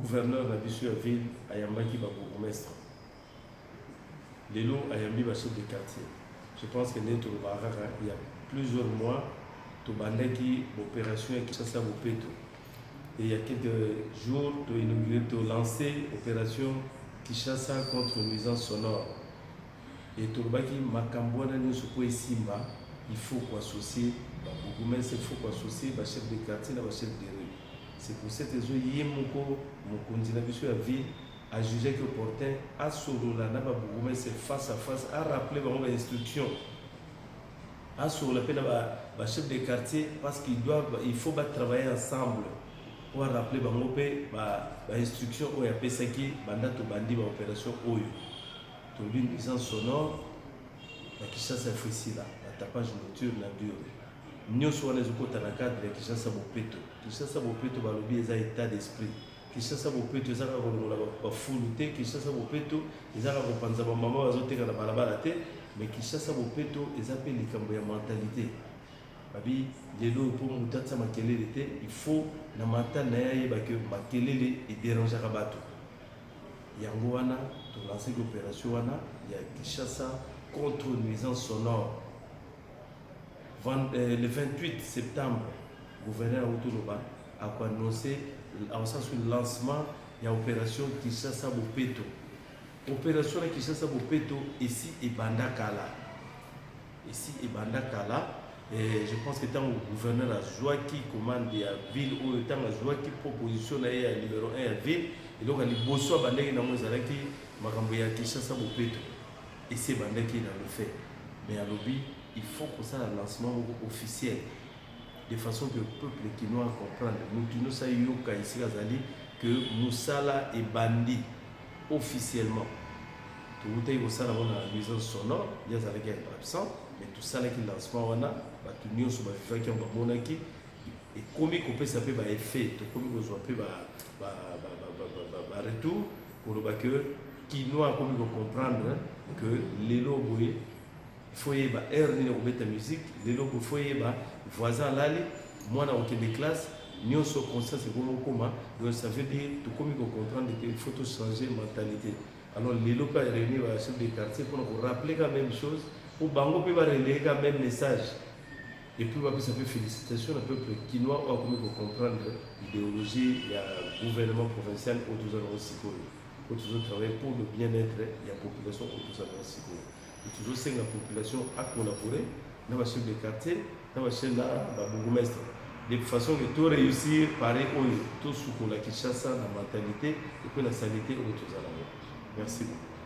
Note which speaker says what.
Speaker 1: gouverneur de la ville ayambaki ba bourgmestre. Lelo ayambi ba chef de quartier. Je pense que il y a plusieurs mois, tu bandaki opération qui ça Bopeto. Et il y a quelques jours, tu as inauguré, tu as lancé l'opération Kinshasa contre les nuisances sonores. Et tu as dit que Simba, il faut associer il faut associer le chef de quartier et le chef de rue. C'est pour cette raison que mon candidat à la ville a jugé que opportun à Sorola, face à face, à rappeler les instructions. À Sorola, le chef de quartier, parce qu'il faut travailler ensemble. Pour rappeler les instructions où il y a Pesaki, Bandato Bandi, l'opération Oyo. Tu as une nuisance sonore, qui chasse la fessila, la tapage nocturne, la dure. Nous sommes dans le cadre de Kinshasa Bopeto. Kinshasa Bopeto va l'oublier les état d'esprit. Kinshasa Bopeto, ils ont la foulouté. Kinshasa Bopeto, ils ont la maman, ils ont la balabala. Mais Kinshasa Bopeto, ils appellent les camboyens mentalité. Babi, les lots pour Moutata Makelele, il faut na mata na ya que Makelele est dérangé à Rabato. Yangoana, tu as lancé l'opération Wana, il y a Kinshasa contre nuisance sonore. Le 28 septembre, le gouverneur Autonoba a annoncé le lancement de l'opération Kinshasa Bopeto. L'opération Kinshasa Bopeto, ici et Bandakala. Ici et Bandakala. Et je pense que tant le gouverneur a joué qui commande la ville ou tant a joué qui proposition la numéro 1 à la ville. Et donc, il y a des bossons à Bandaki dans le Zalaki, Makamboya Kinshasa Bopeto. Et c'est Bandaki dans le fait. Mais à l'objet, il faut que ça un lancement officiel, de façon que le peuple quinois comprenne. Nous savons que Moussala est bandit officiellement. Tout le monde a une nuisance sonore, il y a des gens absents, mais tout ça qui est lancement, on a tout le monde qui ont monaki et comme il peut s'appeler un effet, comme il peut s'appeler un retour pour le que quinois comme il comprendre que les lobes il faut y avoir air ni la musique, les locaux il faut y avoir voisin là, moi dans aucune classe, nous sommes conscients c'est comment, donc ça veut dire tout comme il faut comprendre qu'il faut changer de mentalité. Alors les locaux réunis à la chef de quartier pour nous rappeler la même chose, pour Bango peut relayer le même message. Et puis ça fait félicitations au peuple quinois comme il faut comprendre l'idéologie, il y a le gouvernement provincial où nous allons aussi travailler pour le bien-être de la population où nous allons aussi. Et toujours c'est la population à collaborer dans la chef de quartier, dans la chef de bourgmestre. De façon que tout réussir, pareil, tout ce qu'on a qui chasse la mentalité et puis la sanité au tout à l'heure. Merci beaucoup.